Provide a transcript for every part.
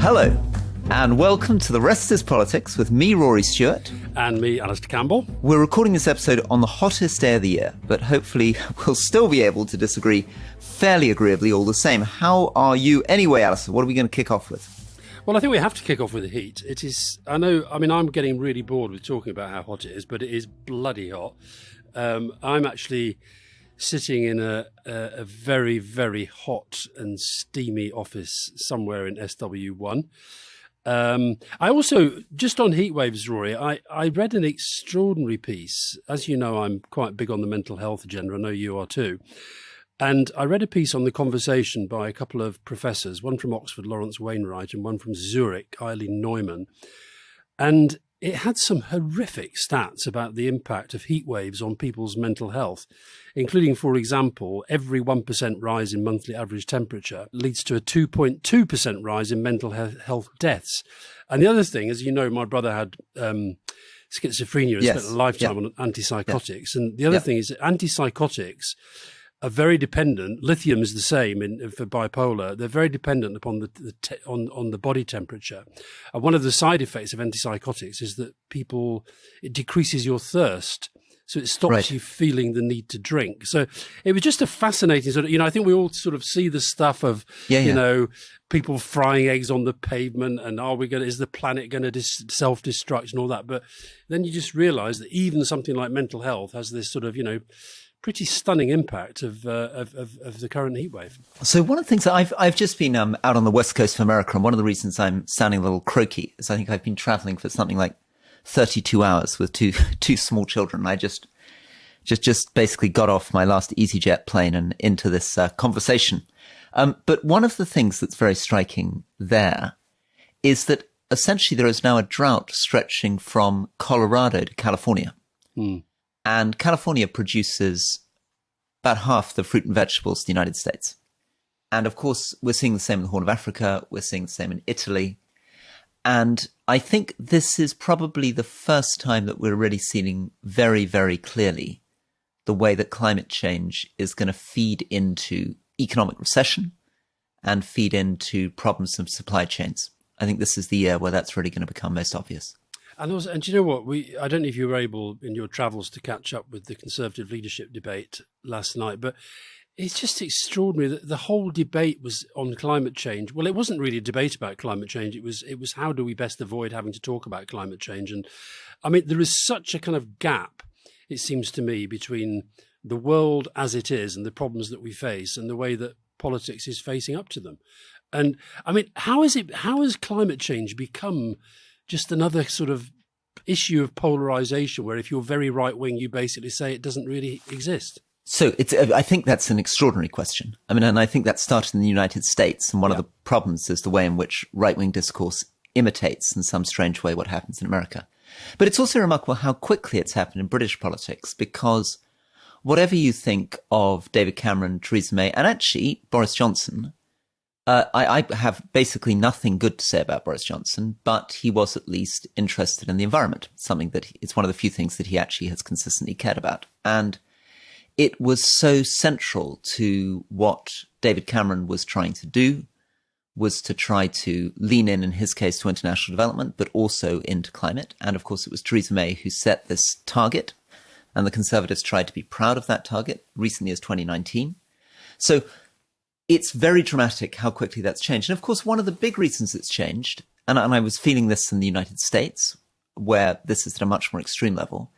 Hello, and welcome to The Rest is Politics with me, Rory Stewart. And me, Alastair Campbell. We're recording this episode on the hottest day of the year, but hopefully we'll still be able to disagree fairly agreeably all the same. How are you anyway, Alastair? What are we going to kick off with? Well, I think we have to kick off with the heat. It is, I'm getting really bored with talking about how hot it is, but it is bloody hot. I'm actually sitting in a very, very hot and steamy office somewhere in SW1. I also, just on heatwaves, Rory, I read an extraordinary piece. As you know, I'm quite big on the mental health agenda. I know you are too. And I read a piece on The Conversation by a couple of professors, one from Oxford, Lawrence Wainwright, and one from Zurich, Eileen Neumann. And it had some horrific stats about the impact of heat waves on people's mental health, including, for example, every 1% rise in monthly average temperature leads to a 2.2% rise in mental health deaths. And the other thing, as you know, my brother had schizophrenia and spent a lifetime on antipsychotics. And the other thing is that antipsychotics are very dependent. Lithium is the same for bipolar. They're very dependent upon on the body temperature. And one of the side effects of antipsychotics is that it decreases your thirst. So it stops you feeling the need to drink. So it was just a fascinating sort of, I think we all sort of see the stuff of, people frying eggs on the pavement and is the planet going to self-destruct and all that. But then you just realize that even something like mental health has this sort of, pretty stunning impact of the current heatwave. So one of the things that I've just been out on the west coast of America, and one of the reasons I'm sounding a little croaky is I think I've been traveling for something like 32 hours with two small children. I just basically got off my last EasyJet plane and into this conversation. But one of the things that's very striking there is that essentially there is now a drought stretching from Colorado to California. And California produces about half the fruit and vegetables of the United States. And of course, we're seeing the same in the Horn of Africa. We're seeing the same in Italy. And I think this is probably the first time that we're really seeing very, very clearly the way that climate change is going to feed into economic recession and feed into problems of supply chains. I think this is the year where that's really going to become most obvious. And do you know what? I don't know if you were able in your travels to catch up with the Conservative leadership debate last night, but it's just extraordinary that the whole debate was on climate change. Well, it wasn't really a debate about climate change. It was how do we best avoid having to talk about climate change? And I mean, there is such a kind of gap, it seems to me, between the world as it is and the problems that we face and the way that politics is facing up to them. And I mean, how has climate change become just another sort of issue of polarization where if you're very right wing, you basically say it doesn't really exist? So I think that's an extraordinary question. I mean, and I think that started in the United States. And one of the problems is the way in which right wing discourse imitates in some strange way what happens in America. But it's also remarkable how quickly it's happened in British politics, because whatever you think of David Cameron, Theresa May, and actually Boris Johnson, I have basically nothing good to say about Boris Johnson, but he was at least interested in the environment, something that it's one of the few things that he actually has consistently cared about. And it was so central to what David Cameron was trying to do, was to try to lean in his case, to international development, but also into climate. And of course, it was Theresa May who set this target, and the Conservatives tried to be proud of that target recently as 2019. So it's very dramatic how quickly that's changed. And of course, one of the big reasons it's changed, and I was feeling this in the United States, where this is at a much more extreme level,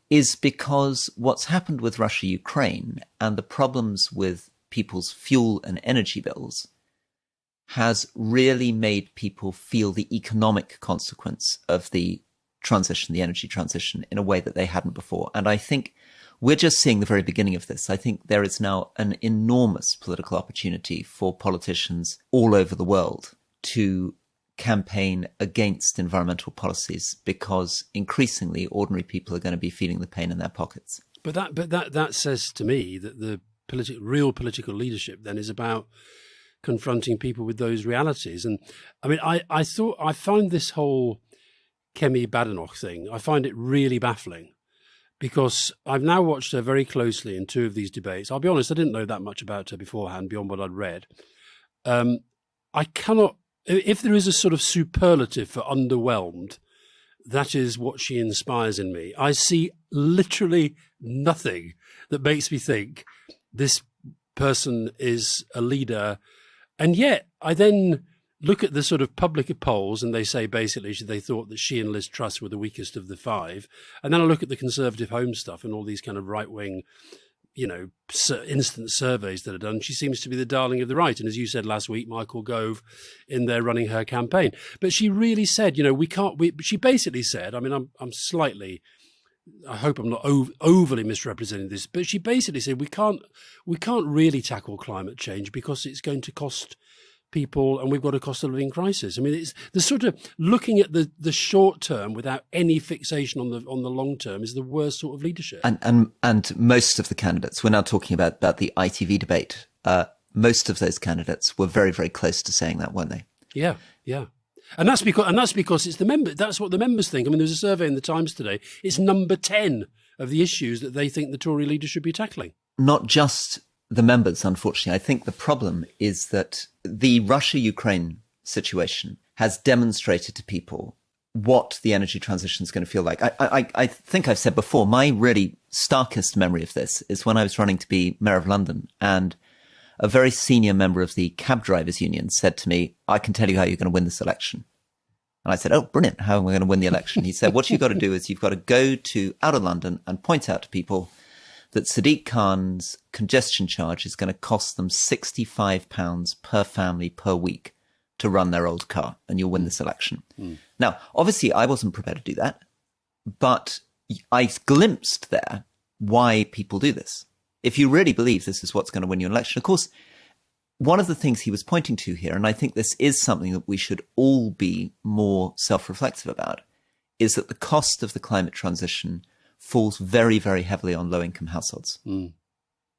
is because what's happened with Russia-Ukraine and the problems with people's fuel and energy bills has really made people feel the economic consequence of the transition, the energy transition, in a way that they hadn't before. And I think we're just seeing the very beginning of this. I think there is now an enormous political opportunity for politicians all over the world to campaign against environmental policies, because increasingly ordinary people are going to be feeling the pain in their pockets. But that says to me that the real political leadership then is about confronting people with those realities. And I mean, I find this whole Kemi Badenoch thing, I find it really baffling, because I've now watched her very closely in two of these debates. I'll be honest, I didn't know that much about her beforehand beyond what I'd read. I cannot if there is a sort of superlative for underwhelmed, that is what she inspires in me. I see literally nothing that makes me think this person is a leader. And yet I then look at the sort of public polls and they say basically they thought that she and Liz Truss were the weakest of the five. And then I look at the Conservative Home stuff and all these kind of right-wing, instant surveys that are done. She seems to be the darling of the right. And as you said last week, Michael Gove in there running her campaign. But she really said, she basically said, I mean, I'm slightly, I hope I'm not overly misrepresenting this, but she basically said we can't really tackle climate change because it's going to cost people, and we've got a cost of living crisis. I mean, it's the sort of looking at the short term without any fixation on the long term is the worst sort of leadership. And most of the candidates, we're now talking about the ITV debate. Most of those candidates were very, very close to saying that, weren't they? Yeah. And that's because it's the member. That's what the members think. I mean, there's a survey in the Times today. It's number 10 of the issues that they think the Tory leader should be tackling. Not just the members, unfortunately. I think the problem is that the Russia-Ukraine situation has demonstrated to people what the energy transition is going to feel like. I think I've said before, my really starkest memory of this is when I was running to be Mayor of London, and a very senior member of the cab drivers union said to me, I can tell you how you're going to win this election. And I said, oh, brilliant. How am I going to win the election? He said, what you've got to do is you've got to go to out of London and point out to people that Sadiq Khan's congestion charge is going to cost them £65 per family per week to run their old car, and you'll win this election. Now, obviously, I wasn't prepared to do that, but I glimpsed there why people do this. If you really believe this is what's going to win you an election, of course, one of the things he was pointing to here, and I think this is something that we should all be more self-reflective about, is that the cost of the climate transition falls very, very heavily on low-income households.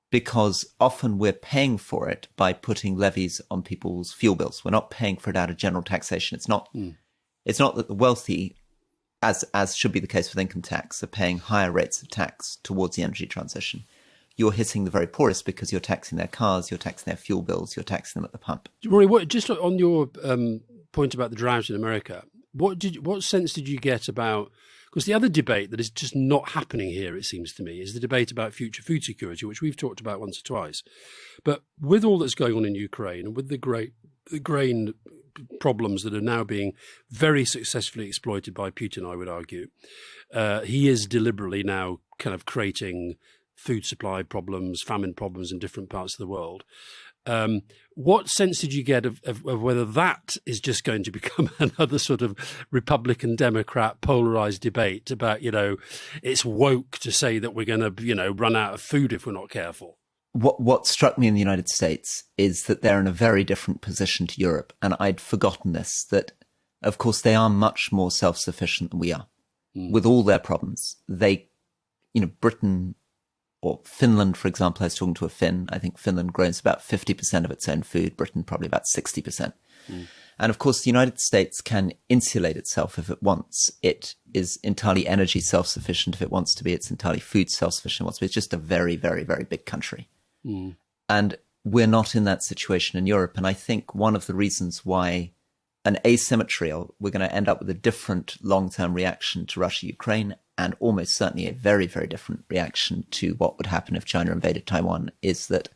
Because often we're paying for it by putting levies on people's fuel bills. We're not paying for it out of general taxation. It's not that the wealthy, as should be the case with income tax, are paying higher rates of tax towards the energy transition. You're hitting the very poorest because you're taxing their cars, you're taxing their fuel bills, you're taxing them at the pump. Rory, just on your point about the drought in America, what sense did you get about? Because the other debate that is just not happening here, it seems to me, is the debate about future food security, which we've talked about once or twice. But with all that's going on in Ukraine and with the grain problems that are now being very successfully exploited by Putin, I would argue, he is deliberately now kind of creating food supply problems, famine problems in different parts of the world. What sense did you get of whether that is just going to become another sort of Republican Democrat polarized debate about, it's woke to say that we're going to, run out of food if we're not careful? What struck me in the United States is that they're in a very different position to Europe. And I'd forgotten this, that of course they are much more self-sufficient than we are with all their problems. Britain, or Finland, for example, I was talking to a Finn. I think Finland grows about 50% of its own food, Britain probably about 60%. And of course, the United States can insulate itself if it wants. It is entirely energy self-sufficient if it wants to be. It's entirely food self-sufficient if it wants to be. It's just a very, very, very big country. And we're not in that situation in Europe. And I think one of the reasons why an asymmetry, we're going to end up with a different long-term reaction to Russia-Ukraine, and almost certainly a very, very different reaction to what would happen if China invaded Taiwan, is that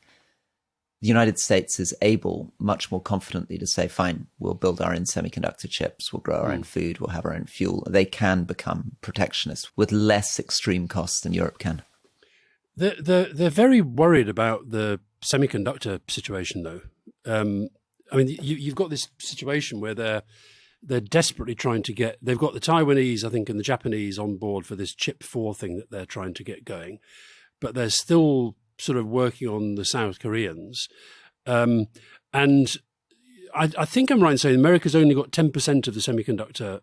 the United States is able much more confidently to say, fine, we'll build our own semiconductor chips, we'll grow our own food, we'll have our own fuel. They can become protectionist with less extreme costs than Europe can. They're very worried about the semiconductor situation, though. You've got this situation where they're desperately trying to get, they've got the Taiwanese, I think, and the Japanese on board for this Chip 4 thing that they're trying to get going, but they're still sort of working on the South Koreans. And I think I'm right in saying America's only got 10% of the semiconductor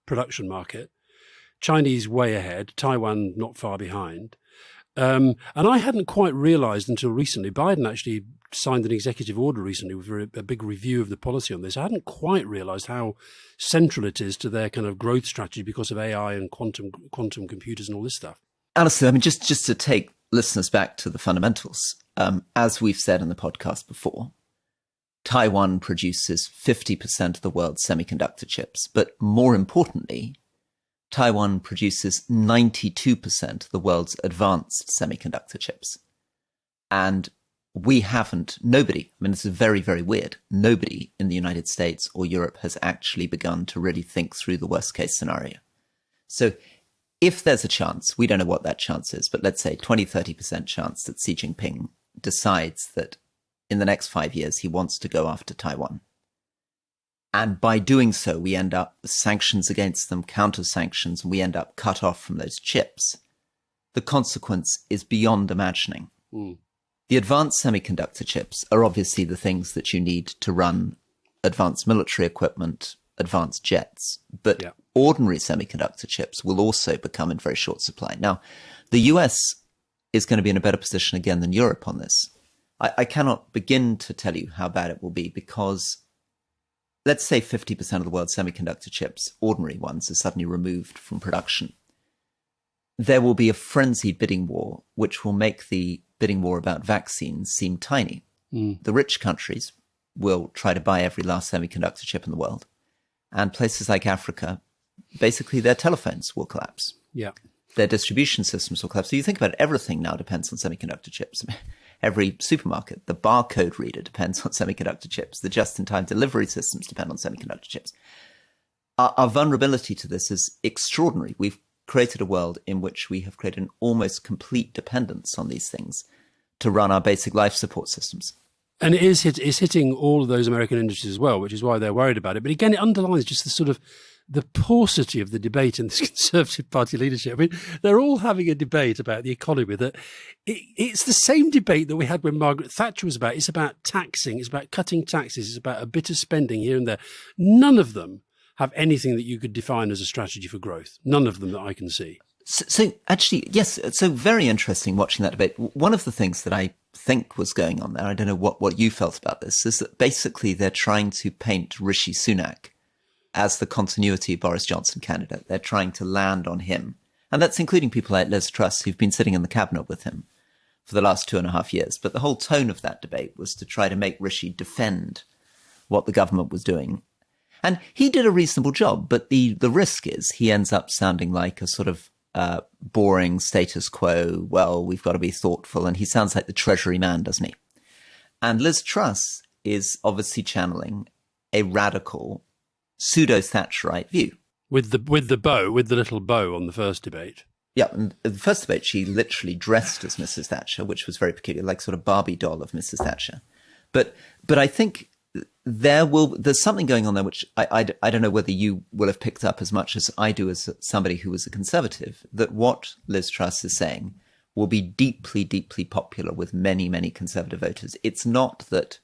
production market. Chinese way ahead, Taiwan not far behind. And I hadn't quite realized until recently, Biden actually signed an executive order recently with a big review of the policy on this. I hadn't quite realized how central it is to their kind of growth strategy because of AI and quantum computers and all this stuff. Alastair, just to take listeners back to the fundamentals, as we've said in the podcast before, Taiwan produces 50% of the world's semiconductor chips. But more importantly, Taiwan produces 92% of the world's advanced semiconductor chips. And nobody, I mean, this is very, very weird. Nobody in the United States or Europe has actually begun to really think through the worst case scenario. So if there's a chance, we don't know what that chance is, but let's say 20, 30% chance that Xi Jinping decides that in the next 5 years, he wants to go after Taiwan. And by doing so, we end up with sanctions against them, counter sanctions, and we end up cut off from those chips. The consequence is beyond imagining. Mm. The advanced semiconductor chips are obviously the things that you need to run advanced military equipment, advanced jets. But ordinary semiconductor chips will also become in very short supply. Now, the US is going to be in a better position again than Europe on this. I cannot begin to tell you how bad it will be because let's say 50% of the world's semiconductor chips, ordinary ones, are suddenly removed from production. There will be a frenzied bidding war, which will make the bidding war about vaccines seem tiny. Mm. The rich countries will try to buy every last semiconductor chip in the world. And places like Africa, basically their telephones will collapse. Yeah. Their distribution systems will collapse. So you think about it, everything now depends on semiconductor chips. Every supermarket, the barcode reader depends on semiconductor chips. The just-in-time delivery systems depend on semiconductor chips. Our vulnerability to this is extraordinary. We've created a world in which we have created an almost complete dependence on these things to run our basic life support systems. And it's hitting all of those American industries as well, which is why they're worried about it. But again, it underlines just the sort of the paucity of the debate in this Conservative Party leadership. I mean, they're all having a debate about the economy that it's the same debate that we had when Margaret Thatcher was about. It's about taxing. It's about cutting taxes. It's about a bit of spending here and there. None of them have anything that you could define as a strategy for growth. None of them that I can see. So actually, yes, so very interesting watching that debate. One of the things that I think was going on there, I don't know what you felt about this, is that basically they're trying to paint Rishi Sunak as the continuity Boris Johnson candidate. They're trying to land on him. And that's including people like Liz Truss, who've been sitting in the cabinet with him for the last 2.5 years. But the whole tone of that debate was to try to make Rishi defend what the government was doing. And he did a reasonable job, but the risk is he ends up sounding like a sort of boring status quo, well, we've got to be thoughtful. And he sounds like the Treasury man, doesn't he? And Liz Truss is obviously channeling a radical pseudo-Thatcherite view. With the little bow on the first debate. Yeah, and the first debate, she literally dressed as Mrs. Thatcher, which was very peculiar, like sort of Barbie doll of Mrs. Thatcher. But I think there's something going on there which I don't know whether you will have picked up as much as I do as somebody who was a conservative, that what Liz Truss is saying will be deeply, deeply popular with many, many conservative voters. It's not that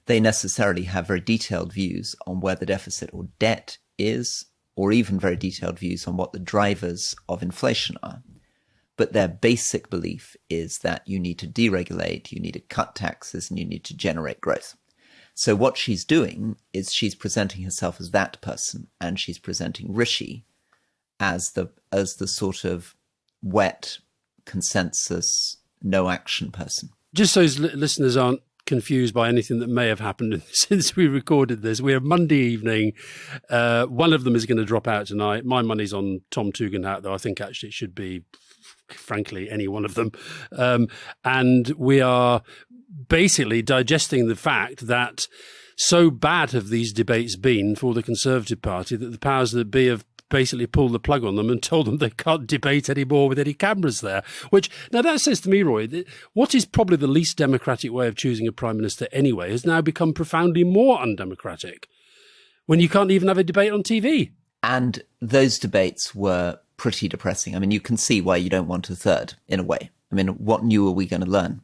they necessarily have very detailed views on where the deficit or debt is, or even very detailed views on what the drivers of inflation are. But their basic belief is that you need to deregulate, you need to cut taxes, and you need to generate growth. So what she's doing is she's presenting herself as that person, and she's presenting Rishi as the sort of wet consensus, no action person. Just so listeners aren't confused by anything that may have happened since we recorded this, we're Monday evening. One of them is going to drop out tonight. My money's on Tom Tugendhat, though I think actually it should be, frankly, any one of them. And we are basically digesting the fact that so bad have these debates been for the Conservative Party that the powers that be have basically pulled the plug on them and told them they can't debate anymore with any cameras there. Which, now that says to me, Roy, what is probably the least democratic way of choosing a prime minister anyway has now become profoundly more undemocratic when you can't even have a debate on TV. And those debates were pretty depressing. I mean, you can see why you don't want a third, in a way. I mean, what new are we going to learn?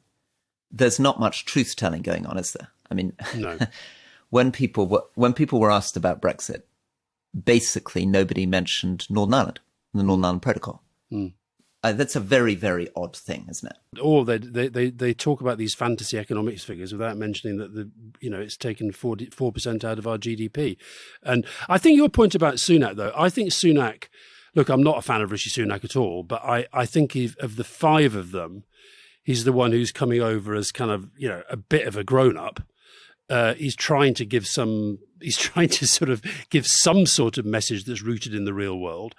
There's not much truth-telling going on, is there? I mean, no. When people were asked about Brexit, basically nobody mentioned Northern Ireland, the Northern Ireland Protocol. Mm. That's a very, very odd thing, isn't it? Or they talk about these fantasy economics figures without mentioning that it's taken 4% out of our GDP. And I think your point about Sunak, though, I think Sunak, look, I'm not a fan of Rishi Sunak at all, but I think of the five of them, he's the one who's coming over as kind of, a bit of a grown-up. he's trying to sort of give some sort of message that's rooted in the real world.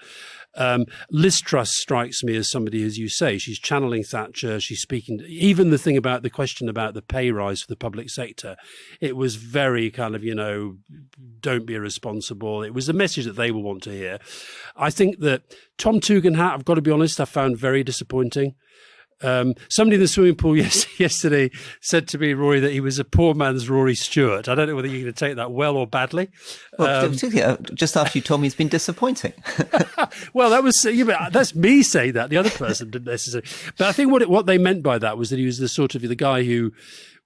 Liz Truss strikes me as somebody, as you say, she's channeling Thatcher. She's speaking, even the question about the pay rise for the public sector. It was very kind of, don't be irresponsible. It was a message that they will want to hear. I think that Tom Tugendhat, I've got to be honest, I found very disappointing. Somebody in the swimming pool yesterday said to me, Rory, that he was a poor man's Rory Stewart. I don't know whether you're going to take that well or badly. Well, just after you told me he's been disappointing. Well, that's me saying that. The other person didn't necessarily. But I think what they meant by that was that he was the guy who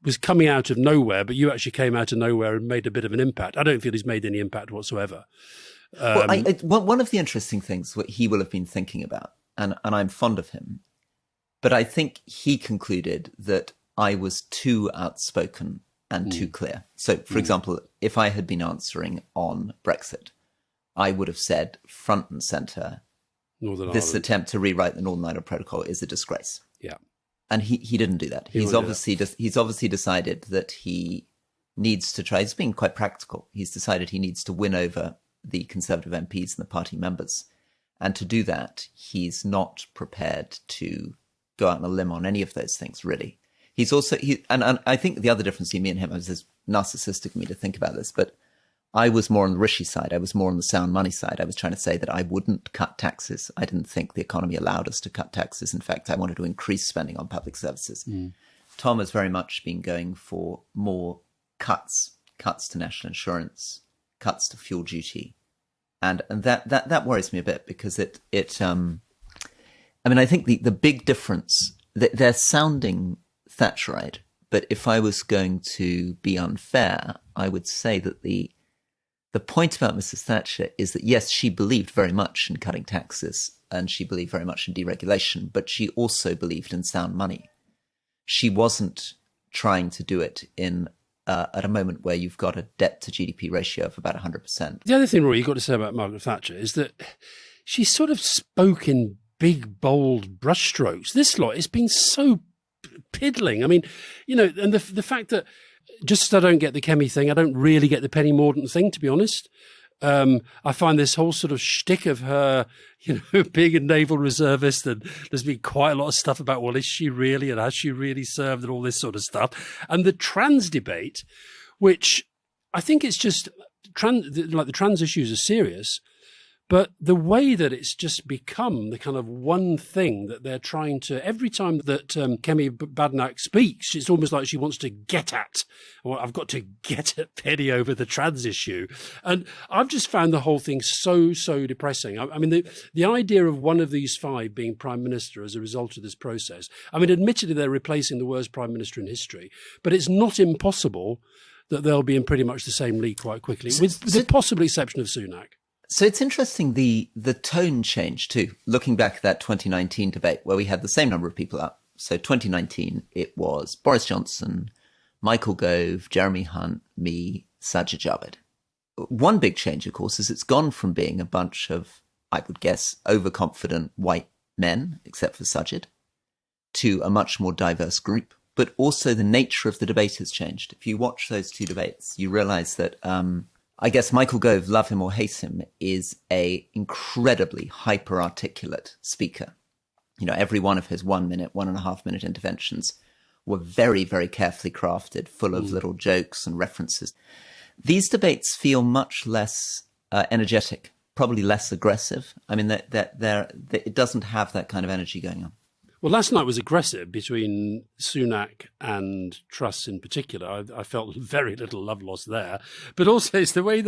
was coming out of nowhere, but you actually came out of nowhere and made a bit of an impact. I don't feel he's made any impact whatsoever. One of the interesting things what he will have been thinking about, and I'm fond of him, but I think he concluded that I was too outspoken and too clear. So, for example, if I had been answering on Brexit, I would have said front and centre, this attempt to rewrite the Northern Ireland Protocol is a disgrace. Yeah. And he didn't do that. He's obviously decided that he needs to try. He's been quite practical. He's decided he needs to win over the Conservative MPs and the party members. And to do that, he's not prepared to go out on a limb on any of those things, really. He's also, and I think the other difference between me and him, is narcissistic of me to think about this, but I was more on the Rishi side. I was more on the sound money side. I was trying to say that I wouldn't cut taxes. I didn't think the economy allowed us to cut taxes. In fact, I wanted to increase spending on public services. Tom has very much been going for more cuts to national insurance, cuts to fuel duty. And that worries me a bit because I think the big difference, they're sounding Thatcherite, but if I was going to be unfair, I would say that the point about Mrs. Thatcher is that, yes, she believed very much in cutting taxes and she believed very much in deregulation, but she also believed in sound money. She wasn't trying to do it at a moment where you've got a debt to GDP ratio of about 100%. The other thing, Rory, you've got to say about Margaret Thatcher is that she sort of spoke in big, bold brushstrokes. This lot has been so piddling. I mean, and the fact that, just as I don't get the Kemi thing, I don't really get the Penny Mordaunt thing, to be honest. I find this whole sort of shtick of her, being a naval reservist, and there's been quite a lot of stuff about, well, is she really, and has she really served, and all this sort of stuff. And the trans debate, which I think it's just, the trans issues are serious, but the way that it's just become the kind of one thing that they're trying to, every time that Kemi Badenoch speaks, it's almost like she wants to get at, or I've got to get at Penny over the trans issue. And I've just found the whole thing so depressing. I mean, the idea of one of these five being prime minister as a result of this process, I mean, admittedly, they're replacing the worst prime minister in history, but it's not impossible that they'll be in pretty much the same league quite quickly, with the possible exception of Sunak. So it's interesting, the tone change too, looking back at that 2019 debate where we had the same number of people up. So 2019, it was Boris Johnson, Michael Gove, Jeremy Hunt, me, Sajid Javid. One big change, of course, is it's gone from being a bunch of, I would guess, overconfident white men, except for Sajid, to a much more diverse group. But also the nature of the debate has changed. If you watch those two debates, you realize that I guess Michael Gove, love him or hate him, is a incredibly hyper-articulate speaker. Every one of his 1 minute, 1.5 minute interventions were very, very carefully crafted, full of little jokes and references. These debates feel much less energetic, probably less aggressive. I mean, it doesn't have that kind of energy going on. Well, last night was aggressive between Sunak and Truss in particular. I felt very little love lost there. But also it's the way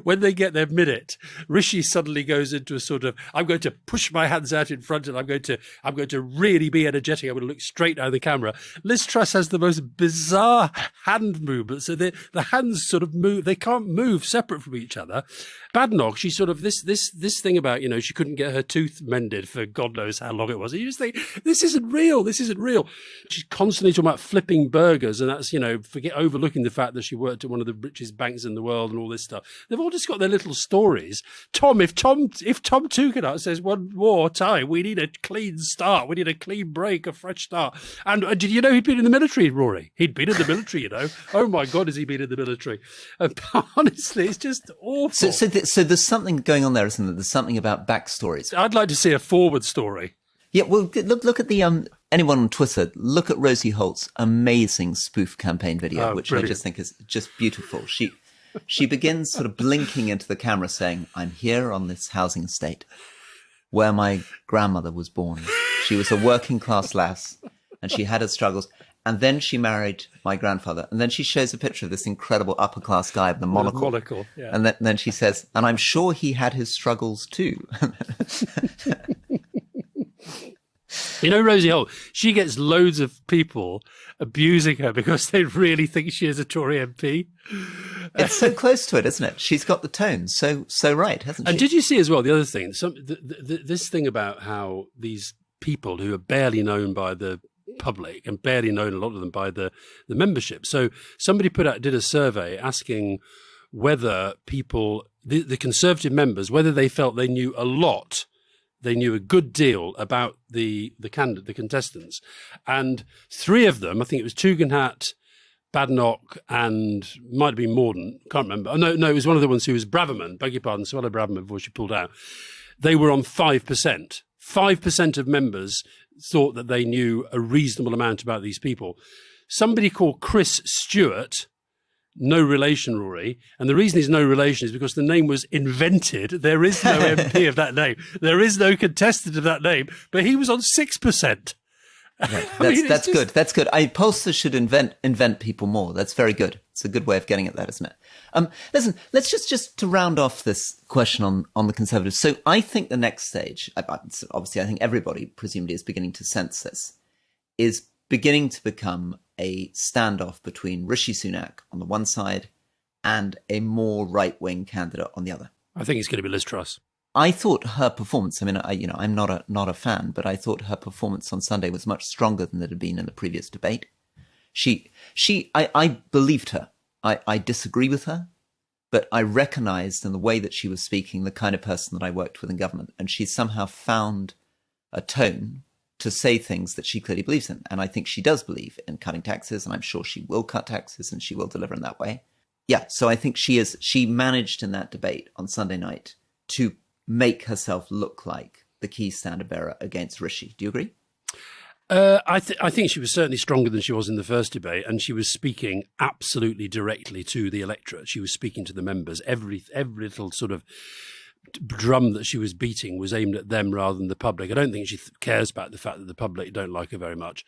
when they get their minute, Rishi suddenly goes into a sort of, I'm going to push my hands out in front and I'm going to really be energetic. I'm going to look straight down the camera. Liz Truss has the most bizarre hand movement. So the hands sort of move, they can't move separate from each other. Badenoch, she sort of, this thing about, she couldn't get her tooth mended for God knows how long it was. And you just think, this this isn't real. This isn't real. She's constantly talking about flipping burgers, and that's, overlooking the fact that she worked at one of the richest banks in the world and all this stuff. They've all just got their little stories. If Tom Tugendhat says one more time, we need a clean start, we need a clean break, a fresh start. And did you know he'd been in the military, Rory? He'd been in the military, Oh my God, has he been in the military? Honestly, it's just awful. So there's something going on there, isn't there? There's something about backstories. I'd like to see a forward story. Yeah, well, look at the anyone on Twitter, look at Rosie Holt's amazing spoof campaign video, which brilliant. I just think is just beautiful. She begins sort of blinking into the camera saying, "I'm here on this housing estate where my grandmother was born. She was a working class lass and she had her struggles. And then she married my grandfather." And then she shows a picture of this incredible upper class guy with a monocle. Yeah. And then she says, "And I'm sure he had his struggles too." Rosie Holt, she gets loads of people abusing her because they really think she is a Tory MP. It's so close to it, isn't it? She's got the tone so right, hasn't she? And did you see as well the other thing, this thing about how these people who are barely known by the public and barely known, a lot of them, by the membership. So somebody did a survey asking whether people, the Conservative members, whether they felt they knew a good deal about the contestants. And three of them, I think it was Tugendhat, Badenoch, and might have been Mordaunt, can't remember. Oh, no, it was one of the ones who was Braverman, beg your pardon, Suella Braverman, before she pulled out. They were on 5%. 5% of members thought that they knew a reasonable amount about these people. Somebody called Chris Stewart, no relation, Rory, and the reason he's no relation is because the name was invented. There is no MP of that name. There is no contestant of that name, but he was on 6%. Yeah, that's good. That's good. Pollsters should invent people more. That's very good. It's a good way of getting at that, isn't it? Listen, let's just to round off this question on the Conservatives. So I think the next stage, obviously I think everybody presumably is beginning to sense this, is beginning to become a standoff between Rishi Sunak on the one side and a more right-wing candidate on the other. I think it's going to be Liz Truss. I thought her performance, I'm not a fan, but I thought her performance on Sunday was much stronger than it had been in the previous debate. I believed her. I disagree with her, but I recognized in the way that she was speaking the kind of person that I worked with in government, and she somehow found a tone to say things that she clearly believes in. And I think she does believe in cutting taxes, and I'm sure she will cut taxes and she will deliver in that way. Yeah, so I think she managed in that debate on Sunday night to make herself look like the key standard bearer against Rishi. Do you agree? I think she was certainly stronger than she was in the first debate, and she was speaking absolutely directly to the electorate. She was speaking to the members. Every little sort of drum that she was beating was aimed at them rather than the public. I don't think she cares about the fact that the public don't like her very much.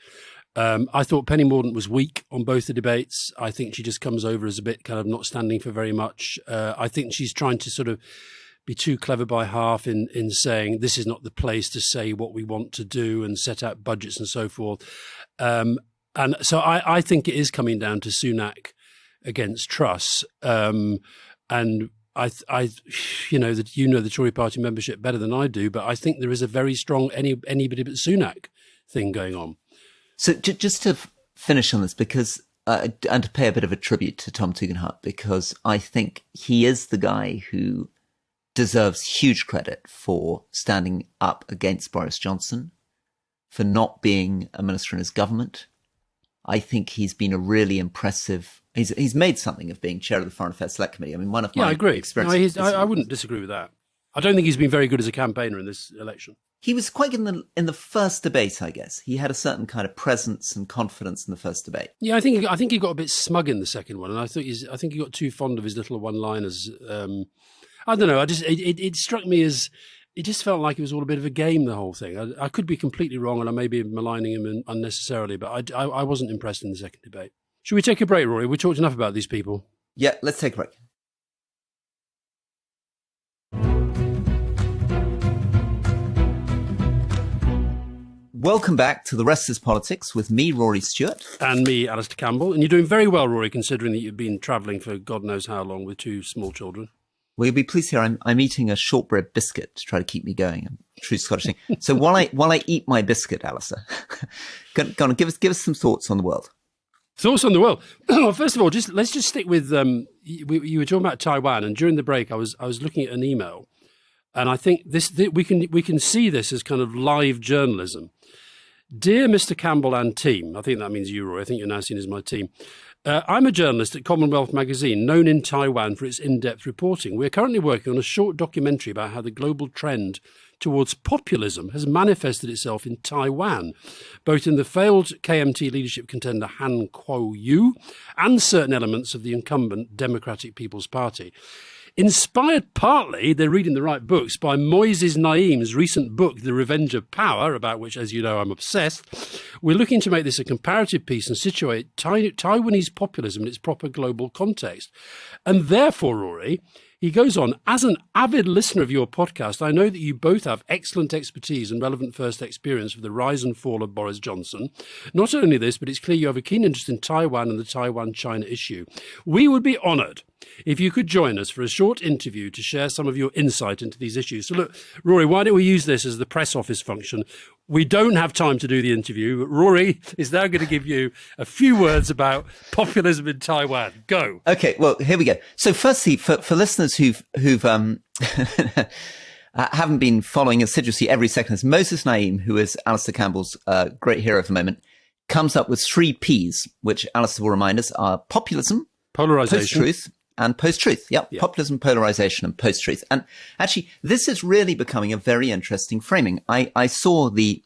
I thought Penny Mordaunt was weak on both the debates. I think she just comes over as a bit kind of not standing for very much. I think she's trying to sort of be too clever by half in saying this is not the place to say what we want to do and set out budgets and so forth. And so I think it is coming down to Sunak against Truss. And I the Tory party membership better than I do, but I think there is a very strong anybody but Sunak thing going on. So just to finish on this, because and to pay a bit of a tribute to Tom Tugendhat, because I think he is the guy who deserves huge credit for standing up against Boris Johnson, for not being a minister in his government. I think he's been a really impressive. He's made something of being chair of the Foreign Affairs Select Committee. I mean, one of my experiences. I wouldn't disagree with that. I don't think he's been very good as a campaigner in this election. He was quite good in the first debate, I guess. He had a certain kind of presence and confidence in the first debate. Yeah, I think he got a bit smug in the second one, and I think he got too fond of his little one-liners. I don't know. It struck me as it just felt like it was all a bit of a game, the whole thing. I could be completely wrong, and I may be maligning him unnecessarily, but I wasn't impressed in the second debate. Should we take a break, Rory? We talked enough about these people. Yeah, let's take a break. Welcome back to The Rest is Politics with me, Rory Stewart. And me, Alastair Campbell. And you're doing very well, Rory, considering that you've been travelling for God knows how long with two small children. Well, you'll be pleased to hear I'm eating a shortbread biscuit to try to keep me going. A true Scottish thing. So while I eat my biscuit, Alastair, go on, give us some thoughts on the world. Thoughts on the world. Well, first of all, let's just stick with you were talking about Taiwan, and during the break, I was looking at an email, and I think we can see this as kind of live journalism. Dear Mr. Campbell and team, I think that means you, Roy. I think you're now seen as my team. I'm a journalist at Commonwealth Magazine, known in Taiwan for its in-depth reporting. We're currently working on a short documentary about how the global trend towards populism has manifested itself in Taiwan, both in the failed KMT leadership contender Han Kuo-yu and certain elements of the incumbent Democratic People's Party. Inspired partly, they're reading the right books, by Moises Naim's recent book, The Revenge of Power, about which, as you know, I'm obsessed, we're looking to make this a comparative piece and situate Taiwanese populism in its proper global context. And therefore, Rory, he goes on, as an avid listener of your podcast, I know that you both have excellent expertise and relevant first experience of the rise and fall of Boris Johnson. Not only this, but it's clear you have a keen interest in Taiwan and the Taiwan-China issue. We would be honoured if you could join us for a short interview to share some of your insight into these issues. So look, Rory, why don't we use this as the press office function? We don't have time to do the interview, but Rory is now going to give you a few words about populism in Taiwan. Go. Okay, well, here we go. So firstly, for listeners who've haven't been following assiduously every second, Moses Naim, who is Alastair Campbell's great hero of the moment, comes up with 3 Ps, which Alastair will remind us are populism, polarization, post-truth, and post-truth. Yep. Populism, polarization, and post-truth. And actually, this is really becoming a very interesting framing. I saw the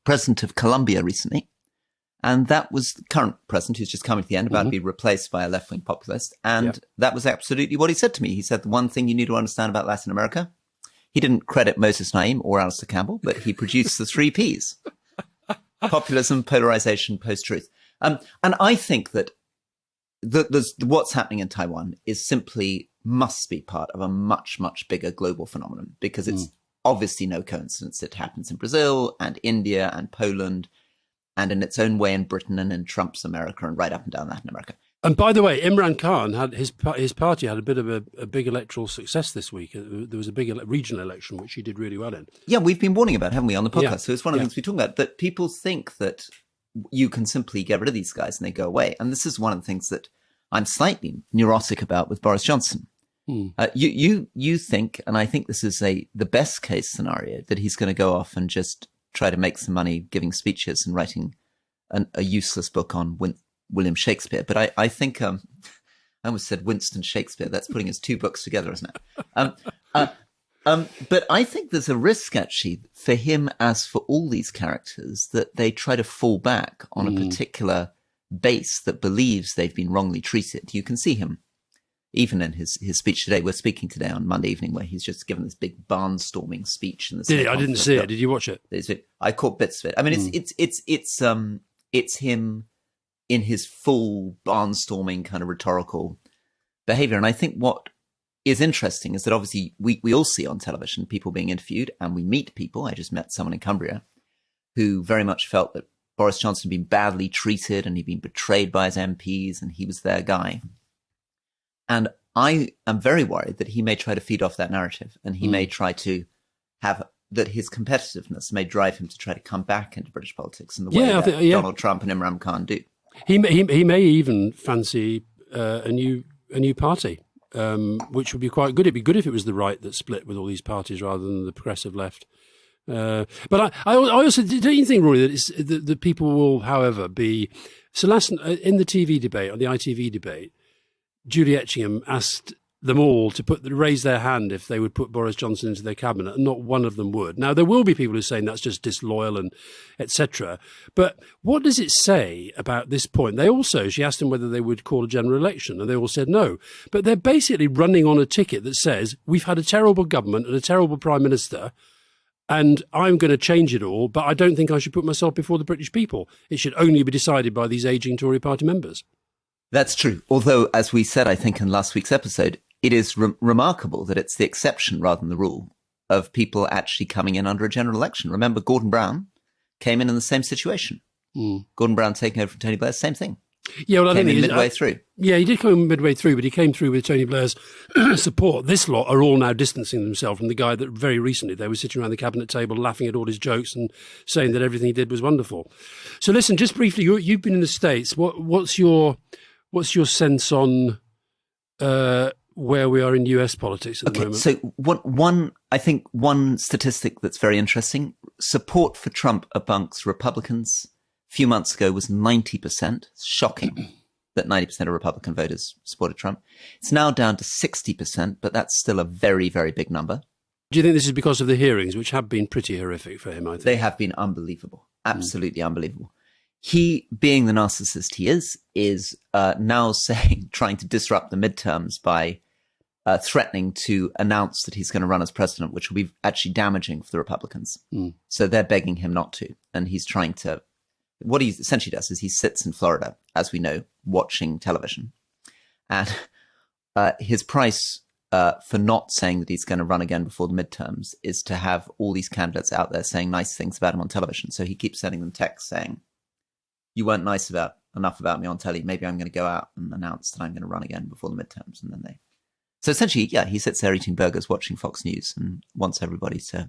president of Colombia recently, and that was the current president who's just coming to the end, about to be replaced by a left-wing populist. And that was absolutely what he said to me. He said, the one thing you need to understand about Latin America, he didn't credit Moses Naim or Alastair Campbell, but he produced the 3 Ps. Populism, polarization, post-truth. And I think that what's happening in Taiwan is simply must be part of a much, much bigger global phenomenon, because it's obviously no coincidence. It happens in Brazil and India and Poland, and in its own way in Britain and in Trump's America and right up and down Latin America. And by the way, Imran Khan had his party had a bit of a big electoral success this week. There was a big regional election, which he did really well in. Yeah, we've been warning about, haven't we, on the podcast? Yeah. So it's one of the things we talk about, that people think that you can simply get rid of these guys and they go away. And this is one of the things that I'm slightly neurotic about with Boris Johnson. You think, and I think this is the best case scenario, that he's going to go off and just try to make some money giving speeches and writing a useless book on William Shakespeare. But I think, I almost said Winston Shakespeare. That's putting his 2 books together, isn't it? But I think there's a risk, actually, for him, as for all these characters, that they try to fall back on a particular base that believes they've been wrongly treated. You can see him even in his speech today. We're speaking today on Monday evening, where he's just given this big barnstorming speech. In the I didn't see it. Did you watch it? I caught bits of it. I mean, it's him in his full barnstorming kind of rhetorical behavior. And I think what is interesting is that obviously we all see on television people being interviewed, and we meet people. I just met someone in Cumbria who very much felt that Boris Johnson had been badly treated and he'd been betrayed by his MPs and he was their guy. And I am very worried that he may try to feed off that narrative, and he may try to have that his competitiveness may drive him to try to come back into British politics in the way that Donald Trump and Imran Khan do. He may even fancy a new party, which would be quite good. It'd be good if it was the right that split with all these parties rather than the progressive left. But I also don't you think, Rory, that people will, however, be so. Last in the TV debate, on the ITV debate, Julie Etchingham asked them all to raise their hand if they would put Boris Johnson into their cabinet, and not one of them would. Now, there will be people who are saying that's just disloyal and etc. But what does it say about this point? She asked them whether they would call a general election, and they all said no. But they're basically running on a ticket that says, we've had a terrible government and a terrible prime minister, and I'm going to change it all, but I don't think I should put myself before the British people. It should only be decided by these ageing Tory party members. That's true. Although, as we said, I think in last week's episode, it is remarkable that it's the exception rather than the rule of people actually coming in under a general election. Remember, Gordon Brown came in the same situation. Gordon Brown taking over from Tony Blair, same thing. Yeah, well, I came think in midway through. Yeah, he did come in midway through, but he came through with Tony Blair's support. This lot are all now distancing themselves from the guy that very recently they were sitting around the cabinet table laughing at all his jokes and saying that everything he did was wonderful. So listen, just briefly, you've been in the States. What's your sense on where we are in US politics at the moment? So I think one statistic that's very interesting, support for Trump amongst Republicans a few months ago was 90%. Shocking that 90% of Republican voters supported Trump. It's now down to 60%, but that's still a very, very big number. Do you think this is because of the hearings, which have been pretty horrific for him, I think? They have been unbelievable. Absolutely unbelievable. He, being the narcissist he is now trying to disrupt the midterms by threatening to announce that he's going to run as president, which will be actually damaging for the Republicans. So they're begging him not to. And he's trying to, what he essentially does is he sits in Florida, as we know, watching television. And his price for not saying that he's going to run again before the midterms is to have all these candidates out there saying nice things about him on television. So he keeps sending them texts saying, you weren't nice enough about me on telly. Maybe I'm going to go out and announce that I'm going to run again before the midterms. And then so essentially, yeah, he sits there eating burgers, watching Fox News and wants everybody to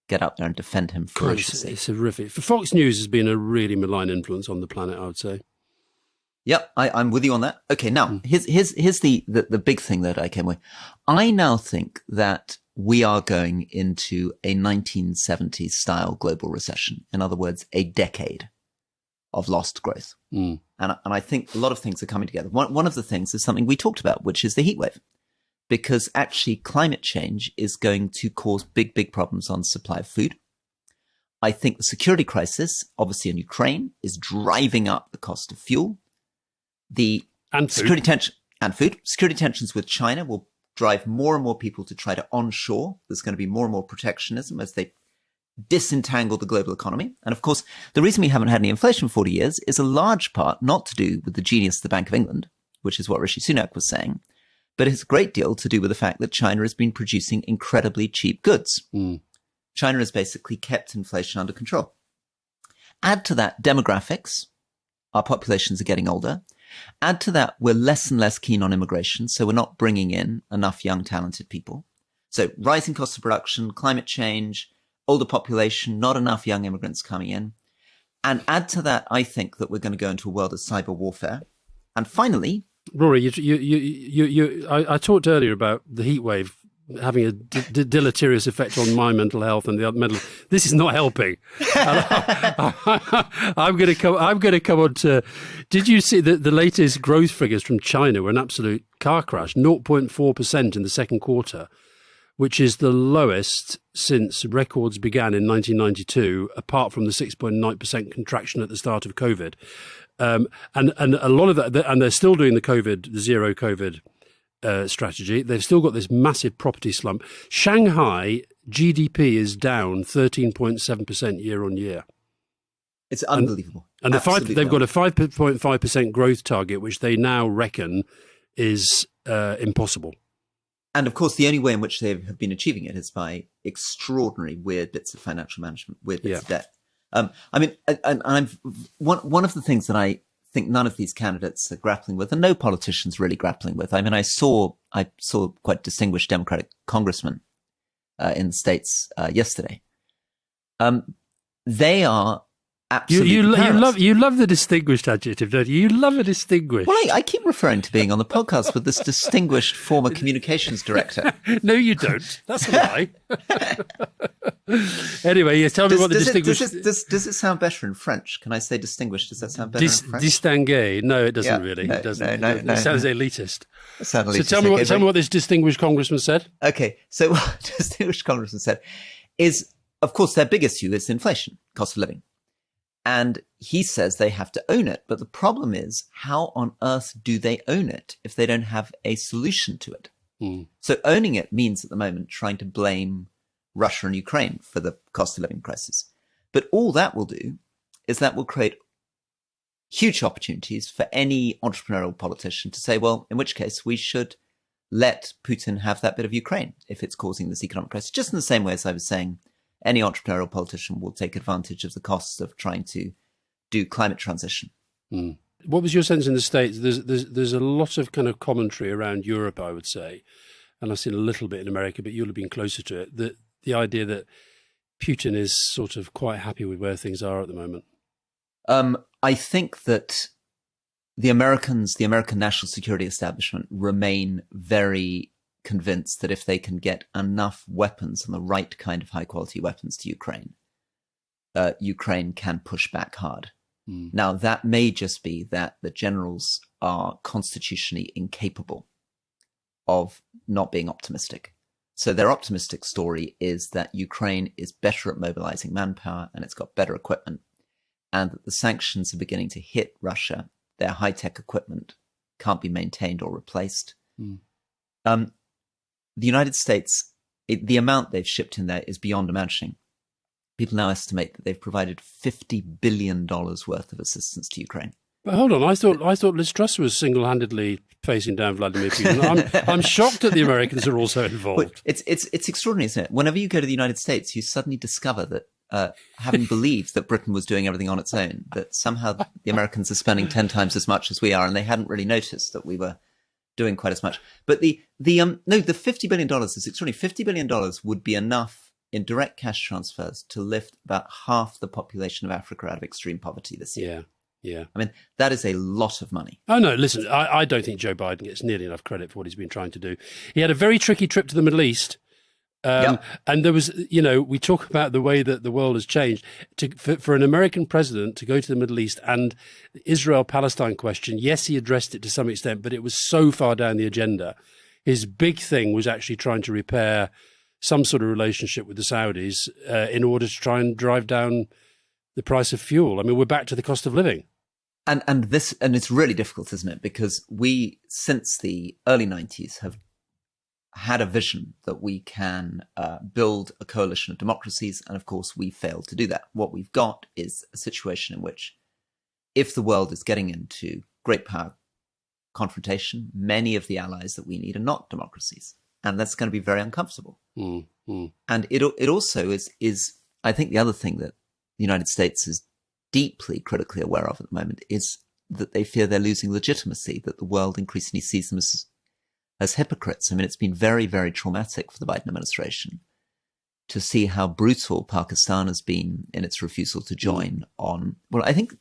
get up there and defend him ferociously. It's horrific. Fox News has been a really malign influence on the planet, I would say. Yep, I'm with you on that. Okay, now, here's the big thing that I came with. I now think that we are going into a 1970s style global recession. In other words, a decade of lost growth. And I think a lot of things are coming together. One of the things is something we talked about, which is the heat wave. Because actually climate change is going to cause big, big problems on supply of food. I think the security crisis, obviously in Ukraine, is driving up the cost of fuel. Security tensions with China will drive more and more people to try to onshore. There's going to be more and more protectionism as they disentangle the global economy. And of course, the reason we haven't had any inflation for 40 years is a large part not to do with the genius of the Bank of England, which is what Rishi Sunak was saying, but it's a great deal to do with the fact that China has been producing incredibly cheap goods. China has basically kept inflation under control. Add to that demographics. Our populations are getting older. Add to that, we're less and less keen on immigration, so we're not bringing in enough young, talented people. So rising costs of production, climate change, older population, not enough young immigrants coming in. And add to that, I think that we're going to go into a world of cyber warfare. And finally, Rory, I talked earlier about the heat wave having a deleterious effect on my mental health and the mental. This is not helping. I'm going to come on to. Did you see the latest growth figures from China were an absolute car crash? 0.4% in the second quarter, which is the lowest since records began in 1992, apart from the 6.9% contraction at the start of COVID. And a lot of that, and they're still doing the zero COVID strategy. They've still got this massive property slump. Shanghai GDP is down 13.7% year on year. It's unbelievable. And they've got a 5.5% growth target, which they now reckon is impossible. And of course, the only way in which they have been achieving it is by extraordinary weird bits of financial management, weird bits of debt. One of the things that I think none of these candidates are grappling with, and no politician's really grappling with. I mean, I saw quite distinguished Democratic congressmen in the States yesterday. They are absolutely you love the distinguished adjective, don't you? You love a distinguished. Well, I keep referring to being on the podcast with this distinguished former communications director. No, you don't. That's a lie. Anyway, tell me what the distinguished... Does it sound better in French? Can I say distinguished? Does that sound better in French? Distingué. No, it doesn't really. It doesn't. No, it sounds elitist. So tell me what this distinguished congressman said. Okay, so what distinguished congressman said is, of course, their big issue is inflation, cost of living. And he says they have to own it. But the problem is, how on earth do they own it if they don't have a solution to it? So owning it means at the moment trying to blame Russia and Ukraine for the cost of living crisis. But all that will do is that will create huge opportunities for any entrepreneurial politician to say, well, in which case we should let Putin have that bit of Ukraine if it's causing this economic crisis. Just in the same way as I was saying, any entrepreneurial politician will take advantage of the costs of trying to do climate transition. What was your sense in the States? There's a lot of kind of commentary around Europe, I would say, and I've seen a little bit in America, but you'll have been closer to it. That the idea that Putin is sort of quite happy with where things are at the moment. I think that the American national security establishment remain very convinced that if they can get enough weapons and the right kind of high quality weapons to Ukraine, Ukraine can push back hard. Now, that may just be that the generals are constitutionally incapable of not being optimistic. So their optimistic story is that Ukraine is better at mobilizing manpower and it's got better equipment, and that the sanctions are beginning to hit Russia. Their high-tech equipment can't be maintained or replaced. The United States, the amount they've shipped in there is beyond imagining. People now estimate that they've provided $50 billion worth of assistance to Ukraine. But hold on, I thought Liz Truss was single-handedly facing down Vladimir Putin. I'm shocked that the Americans are also involved. Well, it's extraordinary, isn't it? Whenever you go to the United States, you suddenly discover that having believed that Britain was doing everything on its own, that somehow the Americans are spending 10 times as much as we are, and they hadn't really noticed that we were doing quite as much. But the $50 billion is extraordinary. $50 billion would be enough in direct cash transfers to lift about half the population of Africa out of extreme poverty this year. Yeah. I mean, that is a lot of money. Oh, no, listen, I don't think Joe Biden gets nearly enough credit for what he's been trying to do. He had a very tricky trip to the Middle East. And there was, we talk about the way that the world has changed. For an American president to go to the Middle East and the Israel-Palestine question, yes, he addressed it to some extent, but it was so far down the agenda. His big thing was actually trying to repair some sort of relationship with the Saudis in order to try and drive down the price of fuel. I mean, we're back to the cost of living. And it's really difficult, isn't it? Because we, since the early 90s, have had a vision that we can build a coalition of democracies. And of course, we failed to do that. What we've got is a situation in which if the world is getting into great power confrontation, many of the allies that we need are not democracies. And that's going to be very uncomfortable. And it also is, I think the other thing that the United States is deeply critically aware of at the moment is that they fear they're losing legitimacy, that the world increasingly sees them as hypocrites. I mean, it's been very, very traumatic for the Biden administration to see how brutal Pakistan has been in its refusal to join on. Well, I think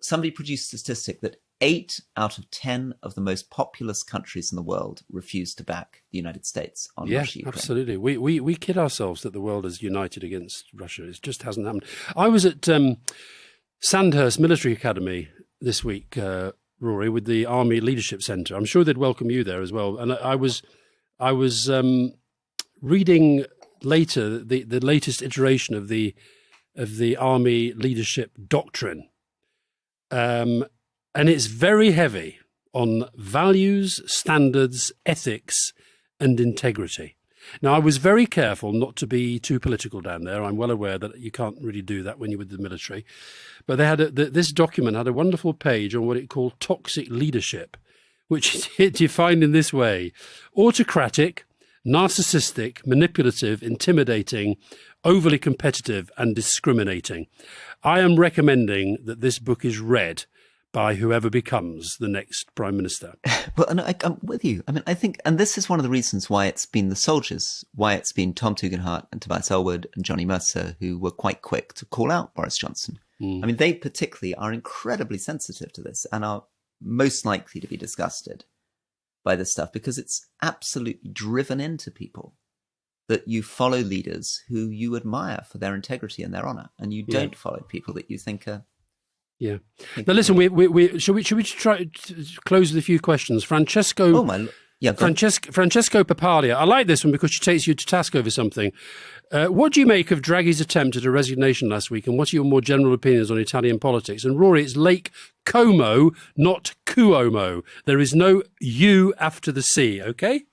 somebody produced a statistic that 8 out of 10 of the most populous countries in the world refuse to back the United States on Russia. Yeah, absolutely. We kid ourselves that the world is united against Russia. It just hasn't happened. I was at Sandhurst Military Academy this week, Rory, with the Army Leadership Centre. I'm sure they'd welcome you there as well. And I was reading later the latest iteration of the Army Leadership Doctrine. And it's very heavy on values, standards, ethics, and integrity. Now, I was very careful not to be too political down there. I'm well aware that you can't really do that when you're with the military. But they had this document had a wonderful page on what it called toxic leadership, which it defined in this way: autocratic, narcissistic, manipulative, intimidating, overly competitive, and discriminating. I am recommending that this book is read by whoever becomes the next prime minister. Well, and I'm with you. I mean, I think, and this is one of the reasons why it's been the soldiers, why it's been Tom Tugendhat and Tobias Ellwood and Johnny Mercer who were quite quick to call out Boris Johnson. I mean, they particularly are incredibly sensitive to this and are most likely to be disgusted by this stuff because it's absolutely driven into people that you follow leaders who you admire for their integrity and their honor, and you don't follow people that you think are. Yeah. Now listen, should we try to close with a few questions? Francesco. Oh my. Yeah. Francesco Papalia. I like this one because she takes you to task over something. What do you make of Draghi's attempt at a resignation last week, and what are your more general opinions on Italian politics? And Rory, it's Lake Como, not Cuomo. There is no U after the C. Okay.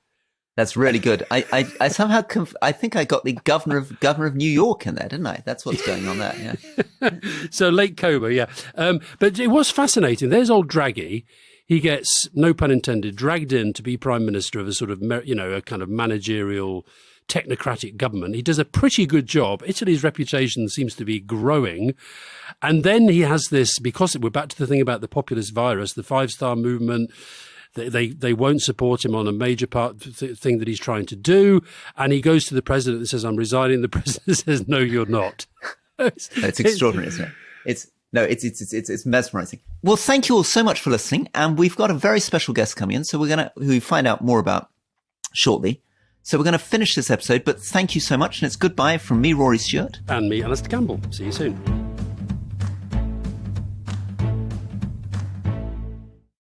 That's really good. I somehow I think I got the governor of New York in there, didn't I? That's what's going on there. Yeah. So Lake Como, yeah. But it was fascinating. There's old Draghi. He gets, no pun intended, dragged in to be prime minister of a sort of, a kind of managerial technocratic government. He does a pretty good job. Italy's reputation seems to be growing. And then he has this, because we're back to the thing about the populist virus, the 5-star movement. They won't support him on a major thing that he's trying to do. And he goes to the president and says, I'm resigning. The president says, no, you're not. It's extraordinary, isn't it? It's mesmerizing. Well, thank you all so much for listening. And we've got a very special guest coming in. So who we find out more about shortly. So we're going to finish this episode, but thank you so much. And it's goodbye from me, Rory Stewart. And me, Alastair Campbell. See you soon.